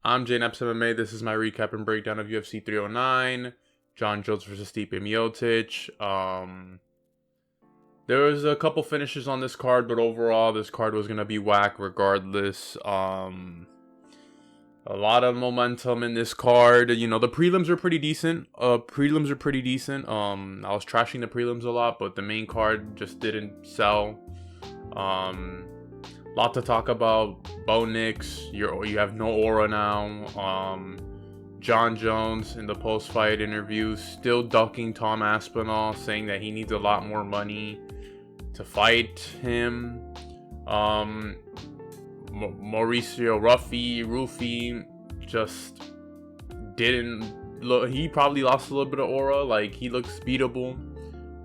I'm Jane Epps MMA. This is my recap and breakdown of UFC 309. Jon Jones versus Stipe Miocic. There was a couple finishes on this card, but overall, this card was going to be whack regardless. A lot of momentum in this card. You know, the prelims are pretty decent. I was trashing the prelims a lot, but the main card just didn't sell. Lot to talk about. Bo Nix, you have no aura now. Jon Jones in the post-fight interview still ducking Tom Aspinall, saying that he needs a lot more money to fight him. Mauricio, Ruffy just didn't look. He probably lost a little bit of aura. Like, he looks beatable.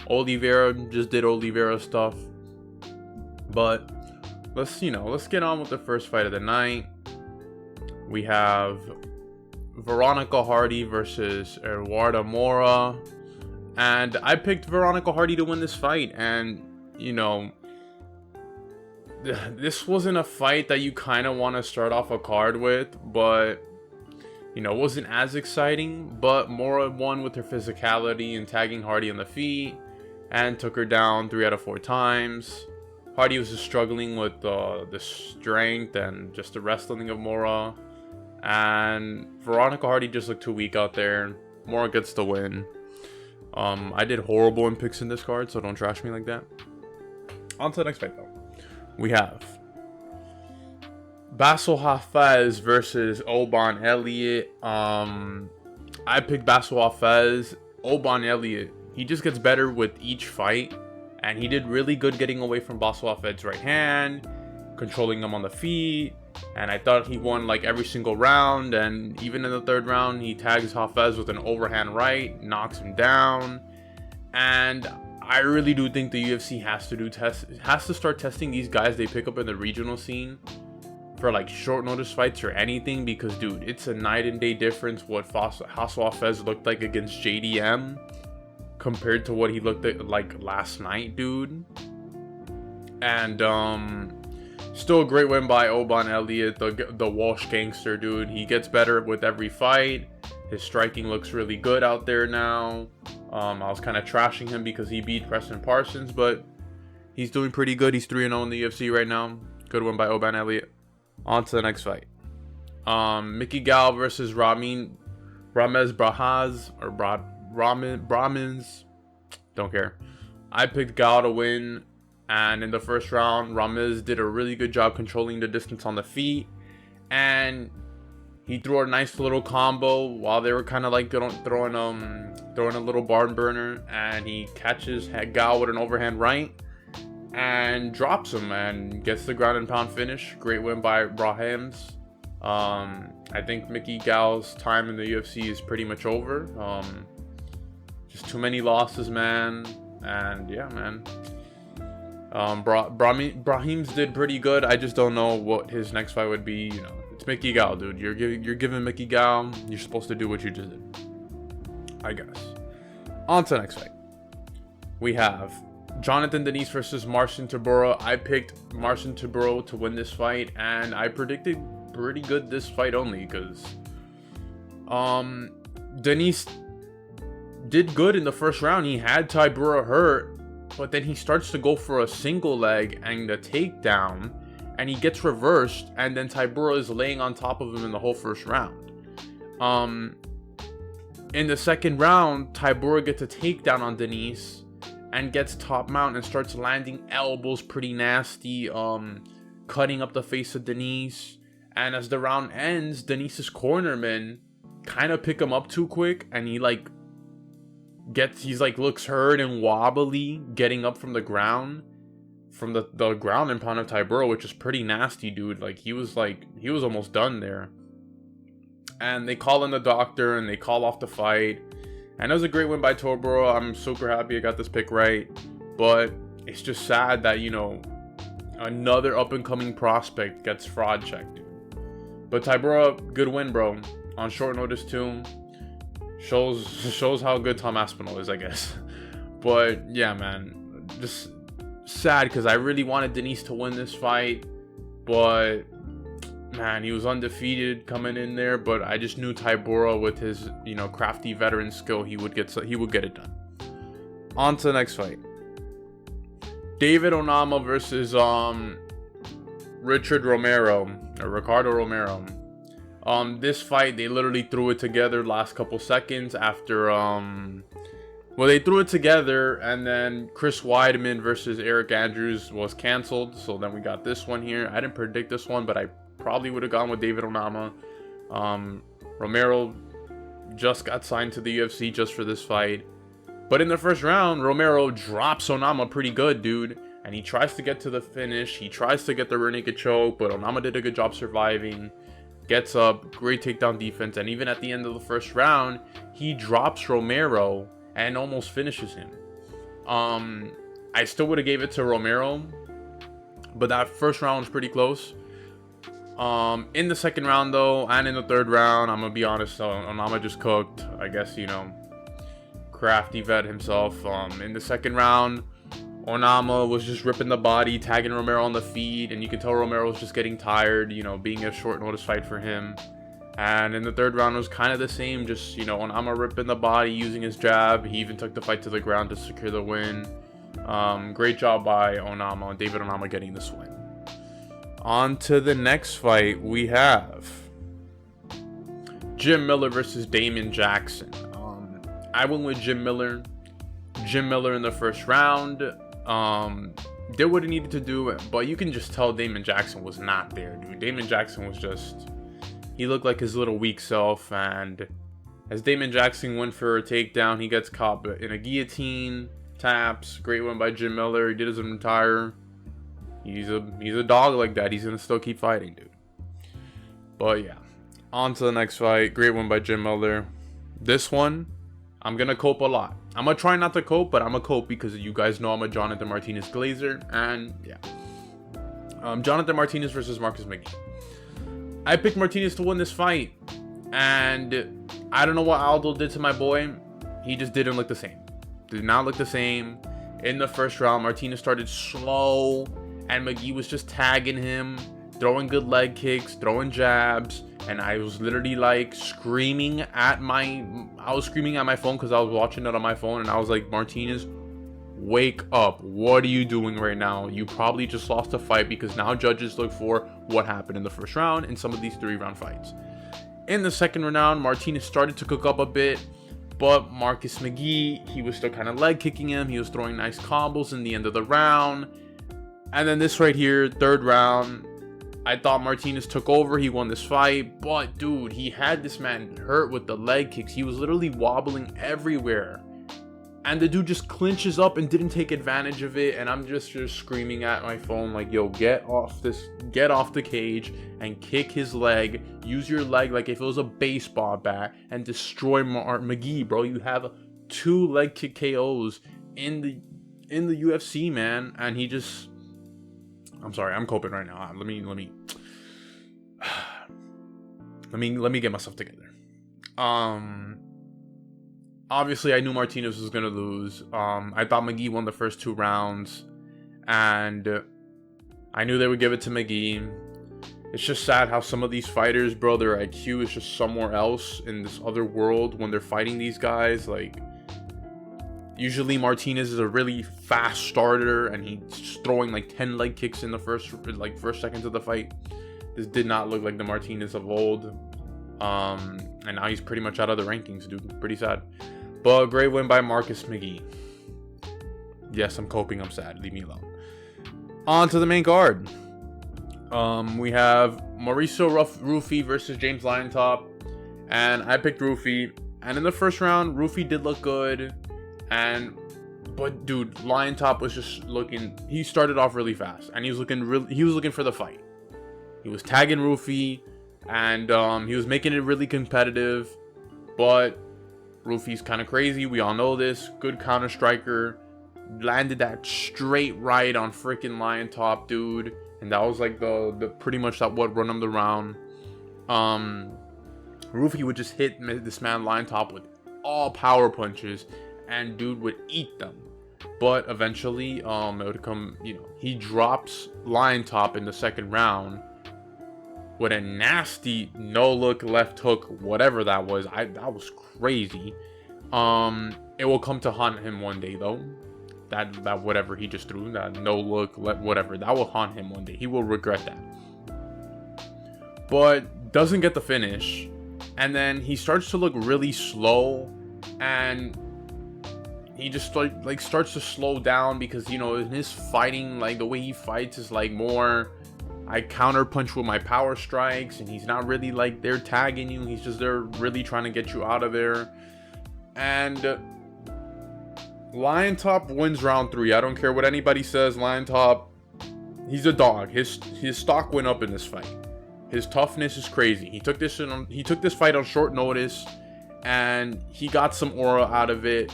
Oliveira just did Oliveira stuff. But let's get on with the first fight of the night. We have Veronica Hardy versus Eduardo Moura. And I picked Veronica Hardy to win this fight. And, you know, this wasn't a fight that you kind of want to start off a card with. But, you know, it wasn't as exciting. But Moura won with her physicality and tagging Hardy on the feet. And took her down 3 out of 4 times. Hardy was just struggling with the strength and just the wrestling of Moura. And Veronica Hardy just looked too weak out there. Moura gets the win. I did horrible in picks in this card, so don't trash me like that. On to the next fight, though. We have Bassil Hafez versus Oban Elliott. I picked Bassil Hafez. Oban Elliott, he just gets better with each fight. And he did really good getting away from Bassil Hafez's right hand, controlling him on the feet. And I thought he won like every single round. And even in the 3rd round, he tags Hafez with an overhand right, knocks him down. And I really do think the UFC has to start testing these guys they pick up in the regional scene for like short notice fights or anything. Because, dude, it's a night and day difference what Bassil Hafez looked like against JDM compared to what he looked like last night, dude. And still a great win by Oban Elliott, the Walsh gangster, dude. He gets better with every fight. His striking looks really good out there now. I was kind of trashing him because he beat Preston Parsons, but he's doing pretty good. He's 3-0 in the UFC right now. Good win by Oban Elliott. On to the next fight. Gall versus Ramiz Brahimaj or Ramiz, don't care. I picked Gall to win, and in the first round, Ramiz did a really good job controlling the distance on the feet, and he threw a nice little combo while they were kind of like throwing a little barn burner, and he catches Gall with an overhand right and drops him and gets the ground and pound finish. Great win by Brahimaj. I think Gall's time in the UFC is pretty much over. Just too many losses, man. And yeah, man. Brahimaj did pretty good. I just don't know what his next fight would be. You know, it's Gall, dude. You're giving Gall. You're supposed to do what you just did, I guess. On to the next fight. We have Jonathan Diniz versus Marcin Tybura. I picked Marcin Tybura to win this fight, and I predicted pretty good this fight only because Diniz did good in the first round. He had Tybura hurt, but then he starts to go for a single leg and a takedown, and he gets reversed, and then Tybura is laying on top of him in the whole first round. In the 2nd round, Tybura gets a takedown on Diniz and gets top mount and starts landing elbows pretty nasty, cutting up the face of Diniz. And as the round ends, Deniz's cornerman kind of pick him up too quick, and he looks hurt and wobbly getting up from the ground, from the ground and pound of Tybura, which is pretty nasty, dude. He was almost done there. And they call in the doctor and they call off the fight. And it was a great win by Tybura. I'm super happy I got this pick right. But it's just sad that, you know, another up and coming prospect gets fraud checked, dude. But Tybura, good win, bro. On short notice too. Shows how good Tom Aspinall is, I guess. But yeah, man, just sad because I really wanted Diniz to win this fight, but man, he was undefeated coming in there, but I just knew Tybura with his, you know, crafty veteran skill, he would get it done. On to the next fight. David Onama versus Ricardo Romero. This fight, they literally threw it together last couple seconds after well, they threw it together, and then Chris Weidman versus Eric Andrews was canceled. So then we got this one here. I didn't predict this one, but I probably would have gone with David Onama. Romero just got signed to the UFC just for this fight. But in the first round, Romero drops Onama pretty good, dude. And he tries to get to the finish. He tries to get the rear naked choke, but Onama did a good job surviving. Gets up, great takedown defense. And even at the end of the first round, he drops Romero and almost finishes him. I still would have gave it to Romero, but that first round was pretty close. In the second round though, and in the third round, I'm gonna be honest, Onama just cooked. I guess, you know, crafty vet himself. In the second round, Onama was just ripping the body, tagging Romero on the feet, and you can tell Romero was just getting tired, you know, being a short notice fight for him. And in the third round, it was kind of the same, just, you know, Onama ripping the body, using his jab. He even took the fight to the ground to secure the win. Great job by Onama, David Onama, getting this win. On to the next fight, we have Jim Miller versus Damon Jackson. I went with Jim Miller. Jim Miller in the first round did what he needed to do, but you can just tell Damon Jackson was not there, dude. Damon Jackson was just... he looked like his little weak self, and as Damon Jackson went for a takedown, he gets caught in a guillotine, taps. Great one by Jim Miller. He doesn't retire. He's a dog like that. He's gonna still keep fighting, dude. But yeah, on to the next fight. Great one by Jim Miller. This one, I'm gonna cope a lot. I'm gonna try not to cope, but I'm gonna cope because you guys know I'm a Jhonata Martinez glazer, and yeah. Jhonata Martinez versus Marcus McGhee. I picked Martinez to win this fight, and I don't know what Aldo did to my boy. He just didn't look the same. Did not look the same. In the first round, Martinez started slow, and McGhee was just tagging him, throwing good leg kicks, throwing jabs, and I was literally like screaming at my phone because I was watching it on my phone, and I was like, Martinez, wake up. What are you doing right now? You probably just lost a fight, because now judges look for what happened in the first round in some of these 3-round fights. In the second round, Martinez started to cook up a bit, but Marcus McGhee, he was still kind of leg kicking him. He was throwing nice combos in the end of the round. And then this right here, third round, I thought Martinez took over. He won this fight, but dude, he had this man hurt with the leg kicks. He was literally wobbling everywhere. And the dude just clinches up and didn't take advantage of it. And I'm just screaming at my phone like, yo, get off the cage and kick his leg. Use your leg like if it was a baseball bat and destroy McGhee, bro. You have 2 leg kick KOs in the UFC, man. And he just... I'm sorry, I'm coping right now. Let me get myself together. Obviously, I knew Martinez was going to lose. I thought McGhee won the first 2 rounds. And I knew they would give it to McGhee. It's just sad how some of these fighters, bro, their IQ is just somewhere else in this other world when they're fighting these guys. Like, usually Martinez is a really fast starter, and he's throwing like 10 leg kicks in the first seconds of the fight. This did not look like the Martinez of old. And now he's pretty much out of the rankings, dude. Pretty sad. But great win by Marcus McGhee. Yes, I'm coping. I'm sad. Leave me alone. On to the main card. We have Mauricio Ruffy versus James Llontop. And I picked Ruffy. And in the first round, Ruffy did look good. But dude, Llontop was just looking... He started off really fast. And he was looking for the fight. He was tagging Ruffy. And he was making it really competitive. But Ruffy's kind of crazy. We all know this. Good counter striker. Landed that straight right on freaking Llontop, dude. And that was like the pretty much that what run him the round. Ruffy would just hit this man Llontop with all power punches, and dude would eat them. But eventually, it would come, you know, he drops Llontop in the second round with a nasty no-look left hook, whatever that was. That was crazy. It will come to haunt him one day, though. That whatever he just threw, that no-look, whatever, that will haunt him one day. He will regret that. But doesn't get the finish. And then he starts to look really slow. And he just like starts to slow down because, you know, in his fighting, like the way he fights is like more, I counter punch with my power strikes, and he's not really like there tagging you. He's just there really trying to get you out of there. And Llontop wins round 3. I don't care what anybody says. Llontop, he's a dog. His stock went up in this fight. His toughness is crazy. He took this fight on short notice, and he got some aura out of it.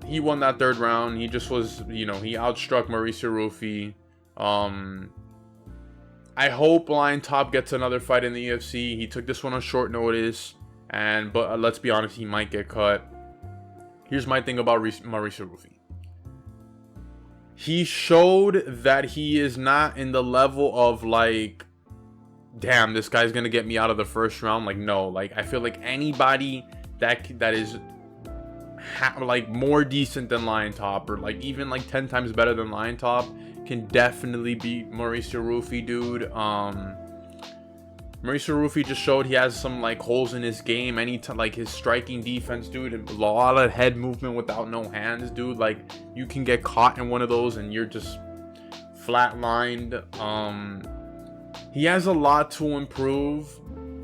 He won that 3rd round. He just was, you know, he outstruck Mauricio Ruffy. I hope Llontop gets another fight in the UFC. He took this one on short notice, but let's be honest, he might get cut. Here's my thing about Mauricio Ruffy. He showed that he is not in the level of like, damn, this guy's gonna get me out of the 1st round. Like, no, like I feel like anybody that is like more decent than Llontop, or like even like 10 times better than Llontop, can definitely beat Mauricio Ruffy, dude. Mauricio Ruffy just showed he has some like holes in his game. Anytime, like his striking defense, dude, a lot of head movement without no hands, dude. Like you can get caught in one of those and you're just flatlined. He has a lot to improve,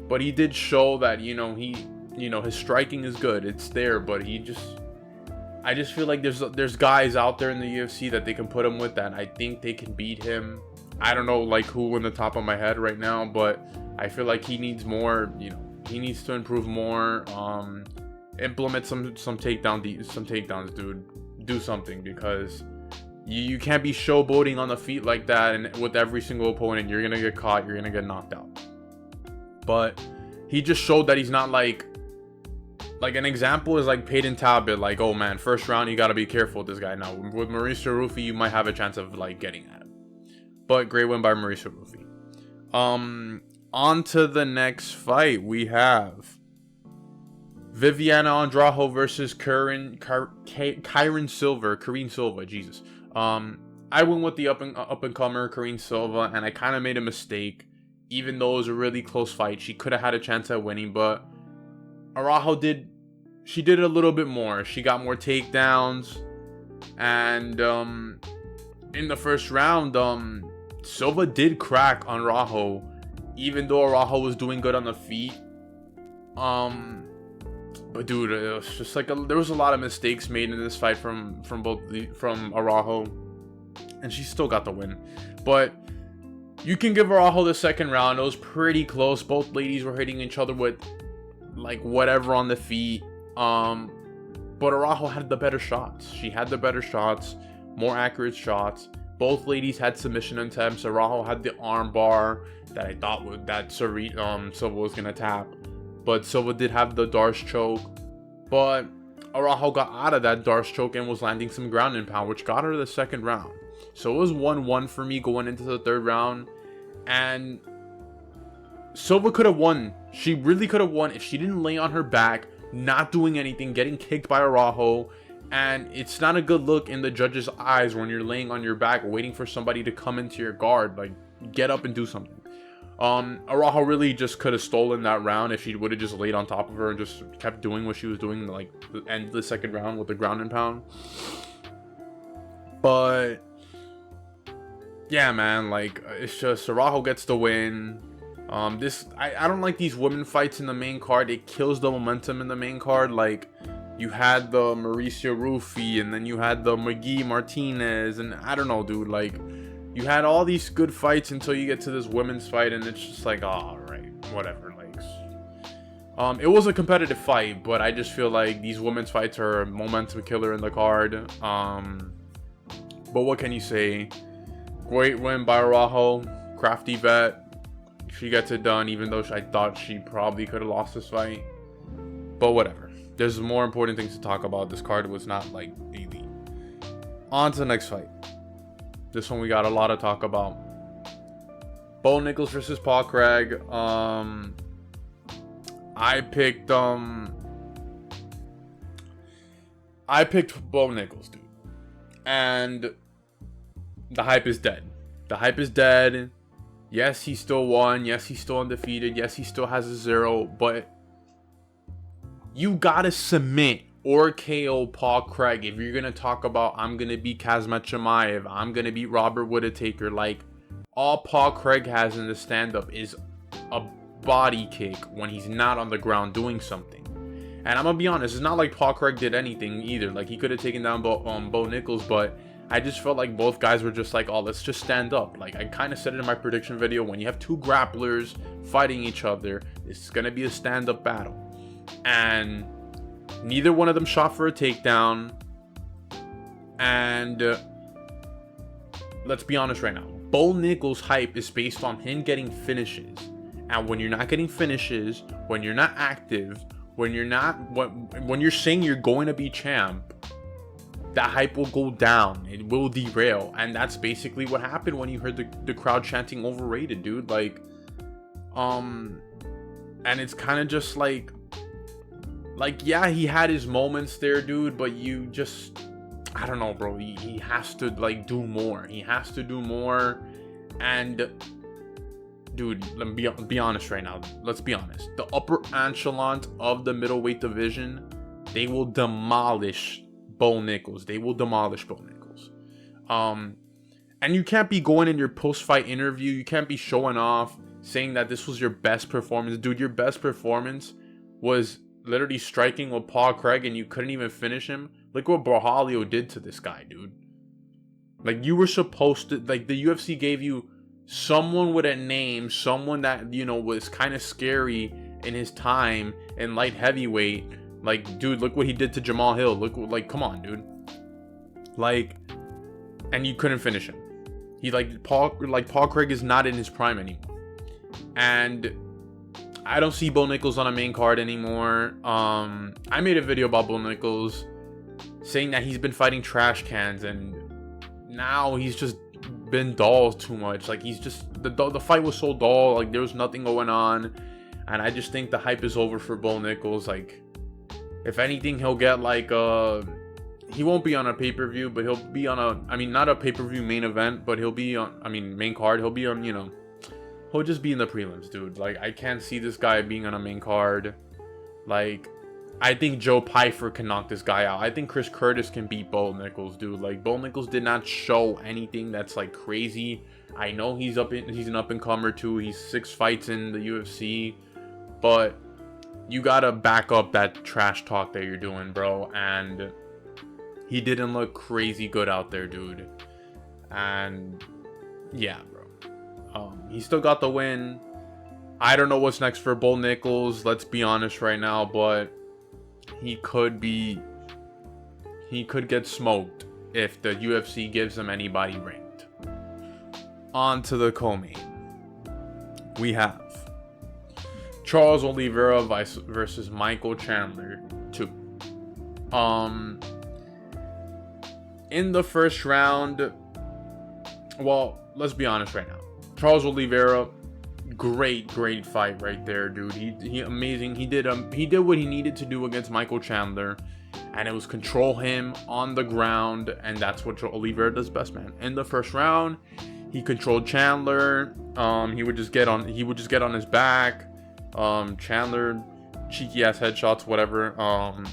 but he did show that, you know, his striking is good. It's there, but I just feel like there's guys out there in the UFC that they can put him with that I think they can beat him. I don't know like who in the top of my head right now, but I feel like he needs more, you know, he needs to improve more, implement some takedowns, dude. Do something, because you can't be showboating on the feet like that, and with every single opponent you're gonna get caught, you're gonna get knocked out. But he just showed that he's not like an example is like Peyton Talbot, like, oh man, 1st round you gotta be careful with this guy. Now with Mauricio Ruffy you might have a chance of like getting at him. But great win by Mauricio Ruffy. On to the next fight. We have Viviane Araujo versus Karine Silva. Jesus. I went with the up and comer Karine Silva, and I kind of made a mistake. Even though it was a really close fight, she could have had a chance at winning, but Araujo did a little bit more. She got more takedowns, and in the 1st round, Silva did crack on Araujo, even though Araujo was doing good on the feet. But dude, it was just like there was a lot of mistakes made in this fight from Araujo, and she still got the win. But you can give Araujo the 2nd round. It was pretty close. Both ladies were hitting each other with like whatever on the feet. But Araujo had the better shots. She had the better shots, more accurate shots. Both ladies had submission attempts. Araujo had the arm bar that I thought Silva was gonna tap, but Silva did have the Darce choke. But Araujo got out of that Darce choke and was landing some ground and pound, which got her the 2nd round. So it was 1-1 for me going into the 3rd round, and Silva could have won. She really could have won if she didn't lay on her back, not doing anything, getting kicked by Araujo. And it's not a good look in the judge's eyes when you're laying on your back waiting for somebody to come into your guard. Like, get up and do something. Araujo really just could have stolen that round if she would have just laid on top of her and just kept doing what she was doing, like the end of the 2nd round with the ground and pound. But yeah, man, like it's just Araujo gets the win. I don't like these women fights in the main card. It kills the momentum in the main card. Like, you had the Mauricio Ruffy, and then you had the McGhee Martinez, and I don't know, dude. Like, you had all these good fights until you get to this women's fight, and it's just like, all right, whatever. Like, it was a competitive fight, but I just feel like these women's fights are a momentum killer in the card. But what can you say? Great win by Araujo, crafty vet. She gets it done, even though I thought she probably could have lost this fight. But whatever. There's more important things to talk about. This card was not like elite. On to the next fight. This one we got a lot to talk about. Bo Nickal versus Paul Craig. I picked Bo Nickal, dude. And the hype is dead. The hype is dead. Yes, he still won. Yes, he's still undefeated. Yes, he still has a 0. But you gotta submit or KO Paul Craig if you're gonna talk about I'm gonna beat Kazmat Chimaev, I'm gonna beat Robert Whittaker. Like, all Paul Craig has in the stand-up is a body kick when he's not on the ground doing something. And I'm gonna be honest, it's not like Paul Craig did anything either. Like, he could have taken down Bo Nickal, but I just felt like both guys were just like, oh, let's just stand up. Like, I kind of said it in my prediction video, when you have two grapplers fighting each other, it's gonna be a stand-up battle. And neither one of them shot for a takedown. And let's be honest right now, Bo Nickal's hype is based on him getting finishes. And when you're not getting finishes, when you're not active, when you're saying you're going to be champ, that hype will go down. It will derail. And that's basically what happened when you heard the crowd chanting overrated, dude. Like, and it's kind of just like, yeah, he had his moments there, dude, but you just, I don't know, bro. He has to, like, do more. He has to do more. And, dude, let me be honest right now. Let's be honest. The upper echelon of the middleweight division, they will demolish Bo Nickal. They will demolish Bo Nickal. And you can't be going in your post-fight interview. You can't be showing off, saying that this was your best performance. Dude, your best performance was literally striking with Paul Craig and you couldn't even finish him. Look what Braulio did to this guy, dude. Like, you were supposed to, like, the UFC gave you someone with a name, someone that, you know, was kind of scary in his time in light heavyweight. Like, dude, look what he did to Jamal Hill. Look, like, come on, dude. Like, and you couldn't finish him. Paul Craig is not in his prime anymore. And I don't see Bo Nickal on a main card anymore. I made a video about Bo Nickal saying that he's been fighting trash cans, and now he's just been dull too much. Like, he's just, the fight was so dull. Like, there was nothing going on. And I just think the hype is over for Bo Nickal. Like, if anything, he'll get like he won't be on a pay-per-view, but he'll be on a, I mean, not a pay-per-view main event, but he'll be on, I mean, main card. He'll be on, you know, he'll just be in the prelims, dude. Like, I can't see this guy being on a main card. Like, I think Joe Pyfer can knock this guy out. I think Chris Curtis can beat Bo Nickal, dude. Like, Bo Nickal did not show anything that's, like, crazy. I know he's an up-and-comer, too. He's 6 fights in the UFC. But you gotta back up that trash talk that you're doing, bro. And he didn't look crazy good out there, dude. And yeah, bro. He still got the win. I don't know what's next for Bo Nickal. Let's be honest right now, but he could get smoked if the UFC gives him anybody ranked. On to the co-main. We have Charles Oliveira versus Michael Chandler 2. In the first round, well, let's be honest right now. Charles Oliveira, great fight right there, dude. He amazing. He did what he needed to do against Michael Chandler, and it was control him on the ground, and that's what Oliveira does best, man. In the first round, he controlled Chandler. He would just get on his back. Chandler, cheeky ass headshots, whatever.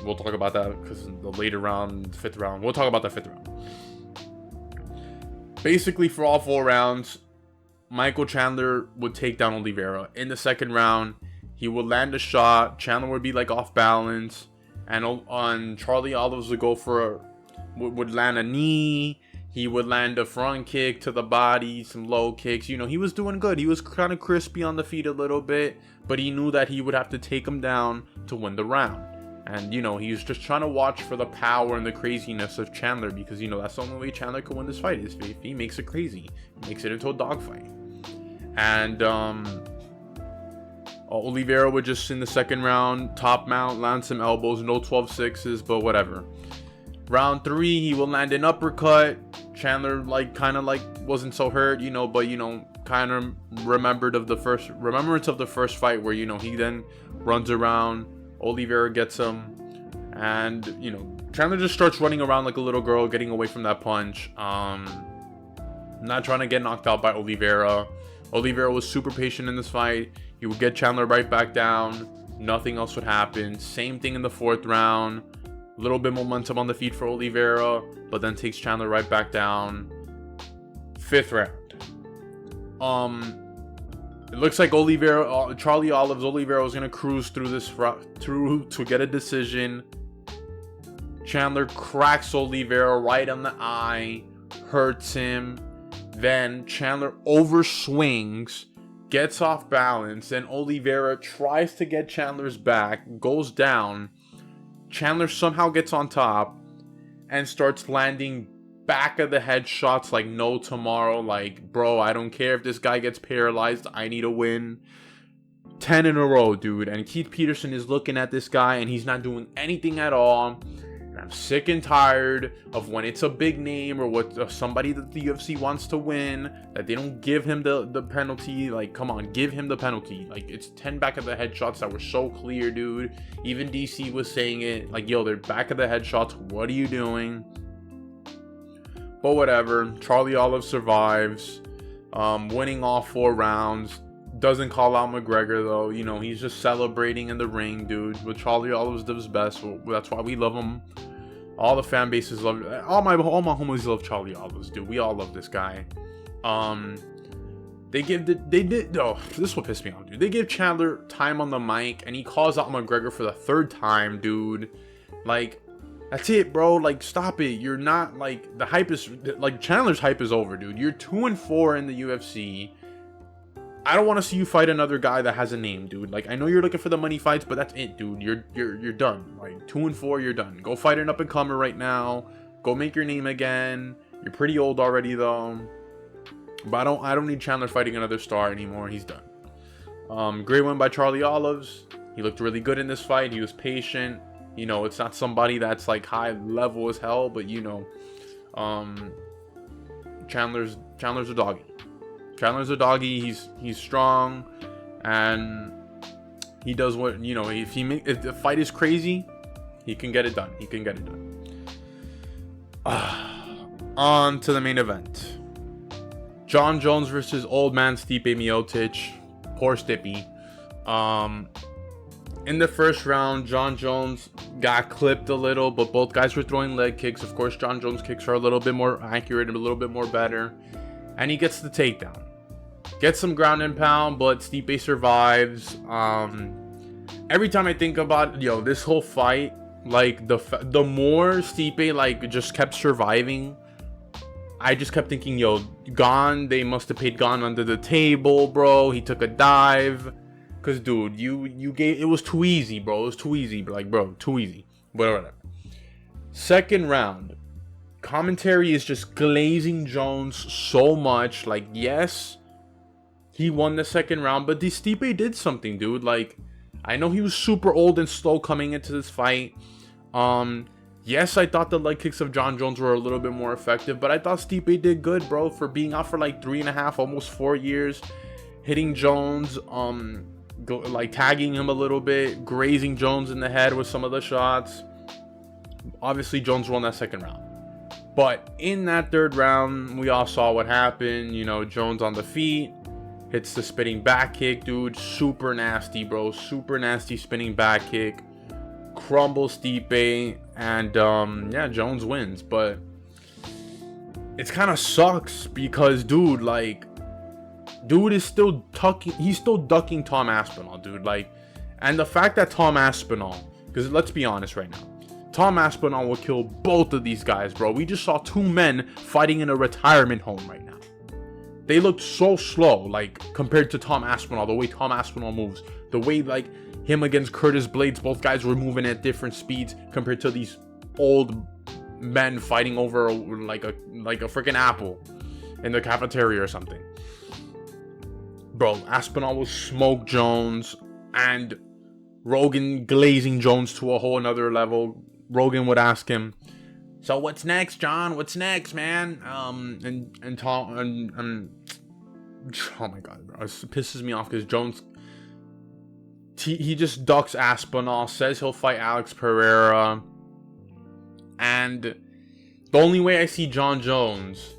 We'll talk about that because in the later round, 5th round, we'll talk about the 5th round. Basically, for all 4 rounds, Michael Chandler would take down Oliveira. In the 2nd round, he would land a shot. Chandler would be like off balance, and on Charlie Olives would land a knee. He would land a front kick to the body, some low kicks. You know, he was doing good. He was kind of crispy on the feet a little bit, but he knew that he would have to take him down to win the round. And, you know, he was just trying to watch for the power and the craziness of Chandler, because, you know, that's the only way Chandler can win this fight, is if he makes it crazy. He makes it into a dogfight. And Oliveira would just, in the 2nd round, top mount, land some elbows, no 12-6s, but whatever. Round 3, he will land an uppercut. Chandler, like, kind of like wasn't so hurt, you know, but, you know, kind of remembrance of the first fight where, you know, he then runs around, Oliveira gets him, and, you know, Chandler just starts running around like a little girl, getting away from that punch. Not trying to get knocked out by Oliveira. Oliveira was super patient in this fight. He would get Chandler right back down. Nothing else would happen. Same thing in the 4th round. A little bit momentum on the feet for Oliveira, but then takes Chandler right back down. 5th round. It looks like Charlie Oliveira was gonna cruise through to get a decision. Chandler cracks Oliveira right on the eye, hurts him. Then Chandler overswings, gets off balance, and Oliveira tries to get Chandler's back, goes down. Chandler somehow gets on top and starts landing back of the head shots like no tomorrow. Like, bro, I don't care if this guy gets paralyzed. I need a win. 10 in a row, dude. And Keith Peterson is looking at this guy and he's not doing anything at all. And I'm sick and tired of when it's a big name or what somebody that the UFC wants to win, that they don't give him the penalty. Like, come on, give him the penalty. Like, it's 10 back of the head shots that were so clear, dude. Even DC was saying it. Like, yo, they're back of the head shots. What are you doing? But whatever. Charlie Olive survives, winning all 4 rounds. Doesn't call out McGregor though. You know, he's just celebrating in the ring, dude. But Charlie Olive does best. So that's why we love him. All the fan bases love. All my homies love Charlie Olive, dude. We all love this guy. They did. Oh, this is what pissed me off, dude. They give Chandler time on the mic, and he calls out McGregor for the 3rd time, dude. Like, that's it, bro. Like, stop it. You're not, like, the hype is, like, Chandler's hype is over, dude. You're 2-4 in the UFC. I don't want to see you fight another guy that has a name, dude. Like, I know you're looking for the money fights, but that's it, dude. You're done. Like, 2-4, you're done. Go fight an up-and-comer right now. Go make your name again. You're pretty old already, though. But I don't need Chandler fighting another star anymore. He's done. Great win by Charlie Olives. He looked really good in this fight. He was patient. You know, it's not somebody that's, like, high level as hell, but, you know, Chandler's a doggy. Chandler's a doggy. He's strong, and he does what, you know, if the fight is crazy, he can get it done. He can get it done. On to the main event. Jon Jones versus old man Stipe Miocic. Poor Stipe. In the first round, Jon Jones got clipped a little, but both guys were throwing leg kicks. Of course, Jon Jones' kicks are a little bit more accurate and a little bit more better. And he gets the takedown. Gets some ground and pound, but Stipe survives. Every time I think about, yo, this whole fight, like, the more Stipe, like, just kept surviving, I just kept thinking, yo, Gall, they must have paid Gall under the table, bro. He took a dive. Cause, dude, you gave, it was too easy, bro. It was too easy. Like, bro, too easy. But whatever. Second round. Commentary is just glazing Jones so much. Like, yes, he won the second round, but Stipe did something, dude. Like, I know he was super old and slow coming into this fight. Yes, I thought the leg kicks of Jon Jones were a little bit more effective, but I thought Stipe did good, bro, for being out for like 3.5, almost 4 years. Hitting Jones, like tagging him a little bit, grazing Jones in the head with some of the shots. Obviously, Jones won that second round. But in that third round, we all saw what happened. You know, Jones on the feet, hits the spinning back kick, dude. Super nasty, bro. Super nasty spinning back kick. Crumbles Stipe, and yeah, Jones wins. But it kind of sucks because, dude, like, dude is still ducking. He's still ducking Tom Aspinall, dude. Like, and the fact that Tom Aspinall, because let's be honest right now, Tom Aspinall will kill both of these guys, bro. We just saw 2 men fighting in a retirement home right now. They looked so slow, like, compared to Tom Aspinall, the way Tom Aspinall moves, the way, like, him against Curtis Blades, both guys were moving at different speeds compared to these old men fighting over like a freaking apple in the cafeteria or something. Bro, Aspinall will smoke Jones, and Rogan glazing Jones to a whole another level. Rogan would ask him, "So what's next, John? What's next, man?" And Oh my god, bro. It pisses me off because Jones, he just ducks Aspinall, says he'll fight Alex Pereira. And the only way I see Jon Jones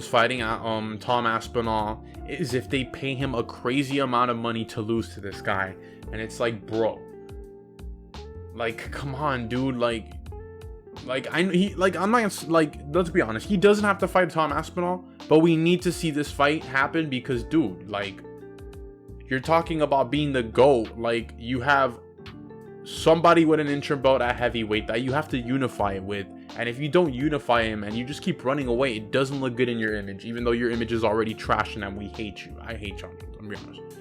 fighting Tom Aspinall is if they pay him a crazy amount of money to lose to this guy. And it's like, bro, like, come on, dude. I'm not like, let's be honest, he doesn't have to fight Tom Aspinall, but we need to see this fight happen because, dude, like, you're talking about being the GOAT. Like, you have somebody with an interim belt at heavyweight that you have to unify it with. And if you don't unify him and you just keep running away, it doesn't look good in your image, even though your image is already trash and we hate you. I hate Jon Jones, I'm gonna be honest.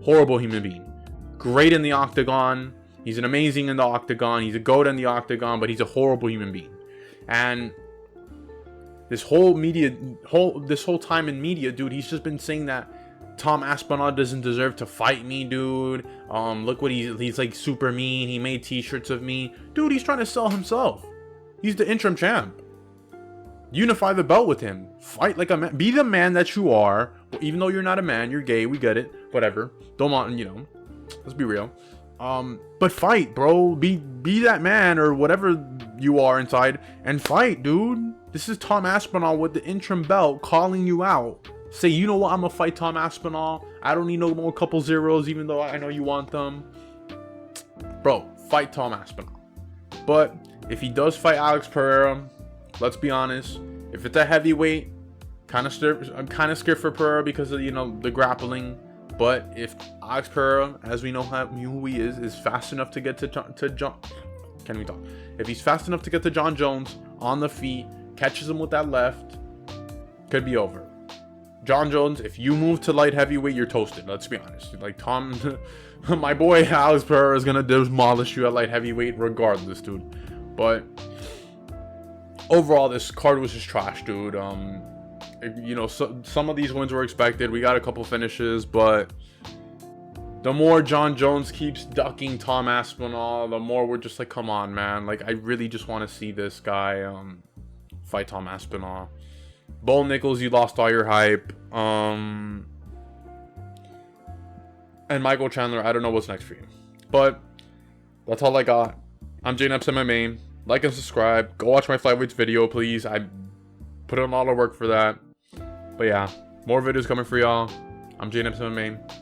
Horrible human being. Great in the octagon. He's an amazing in the octagon. He's a GOAT in the octagon, but he's a horrible human being. And this whole time in media, dude, he's just been saying that Tom Aspinall doesn't deserve to fight me, dude. Look what he's like, super mean. He made t-shirts of me. Dude, he's trying to sell himself. He's the interim champ. Unify the belt with him. Fight like a man. Be the man that you are. Even though you're not a man, you're gay. We get it. Whatever. Don't want, you know. Let's be real. But fight, bro. Be that man or whatever you are inside and fight, dude. This is Tom Aspinall with the interim belt calling you out. Say, you know what? I'm gonna fight Tom Aspinall. I don't need no more couple zeros, even though I know you want them. Bro, fight Tom Aspinall. But if he does fight Alex Pereira, let's be honest. If it's a heavyweight, I'm kind of scared for Pereira because of, you know, the grappling. But if Alex Pereira, as we know who he is fast enough to get to Jon, can we talk? If he's fast enough to get to Jon Jones on the feet, catches him with that left, could be over. Jon Jones, if you move to light heavyweight, you're toasted. Let's be honest. Like, Tom, my boy Alex Pereira is gonna demolish you at light heavyweight regardless, dude. But overall, this card was just trash, dude. You know, some of these wins were expected. We got a couple finishes, but the more Jon Jones keeps ducking Tom Aspinall, the more we're just like, come on, man. Like, I really just want to see this guy fight Tom Aspinall. Bo Nickal, you lost all your hype. And Michael Chandler, I don't know what's next for you. But that's all I got. I'm J-Neps MMA. Like and subscribe. Go watch my flyweights video, please. I put in a lot of work for that. But yeah, more videos coming for y'all. I'm J-Neps MMA.